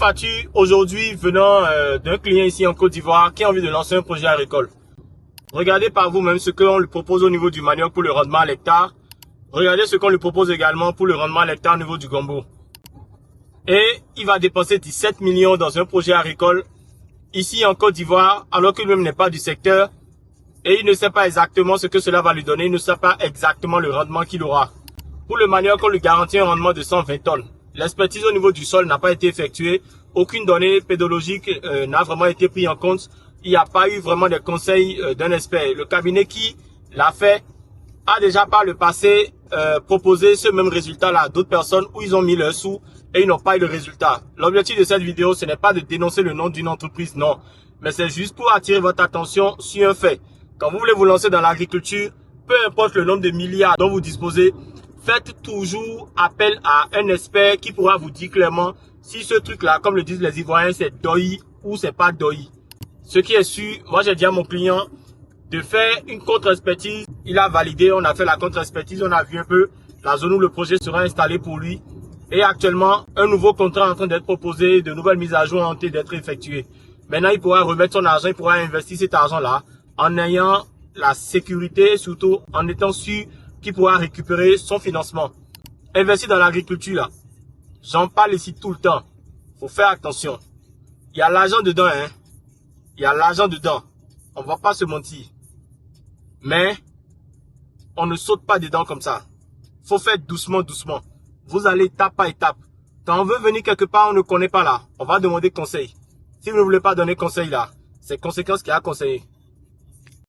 facture aujourd'hui venant d'un client ici en Côte d'Ivoire qui a envie de lancer un projet agricole. Regardez par vous-même ce qu'on lui propose au niveau du manioc pour le rendement à l'hectare. Regardez ce qu'on lui propose également pour le rendement à l'hectare au niveau du gombo. Et il va dépenser 17 millions dans un projet agricole ici en Côte d'Ivoire alors que lui-même n'est pas du secteur et il ne sait pas exactement ce que cela va lui donner, il ne sait pas exactement le rendement qu'il aura. Pour le manioc, on lui garantit un rendement de 120 tonnes. L'expertise au niveau du sol n'a pas été effectuée. Aucune donnée pédologique n'a vraiment été prise en compte. Il n'y a pas eu vraiment des conseils d'un expert. Le cabinet qui l'a fait a déjà par le passé proposé ce même résultat-là à d'autres personnes où ils ont mis leurs sous et ils n'ont pas eu le résultat. L'objectif de cette vidéo, ce n'est pas de dénoncer le nom d'une entreprise, non. Mais c'est juste pour attirer votre attention sur un fait. Quand vous voulez vous lancer dans l'agriculture, peu importe le nombre de milliards dont vous disposez, faites toujours appel à un expert qui pourra vous dire clairement si ce truc-là, comme le disent les Ivoiriens, c'est DOI ou c'est pas DOI. Ce qui est sûr, moi j'ai dit à mon client de faire une contre-expertise. Il a validé, on a fait la contre-expertise, on a vu un peu la zone où le projet sera installé pour lui. Et actuellement, un nouveau contrat est en train d'être proposé, de nouvelles mises à jour ont été d'être effectuées. Maintenant, il pourra remettre son argent, il pourra investir cet argent-là en ayant la sécurité, surtout en étant sûr qu'il pourra récupérer son financement. Investir dans l'agriculture, là, j'en parle ici tout le temps. Faut faire attention. Il y a l'argent dedans, hein. Il y a l'argent dedans. On va pas se mentir. Mais, on ne saute pas dedans comme ça. Faut faire doucement, doucement. Vous allez étape par étape. Quand on veut venir quelque part, on ne connaît pas là. On va demander conseil. Si vous ne voulez pas donner conseil là, c'est conséquence qu'il y a à conseiller.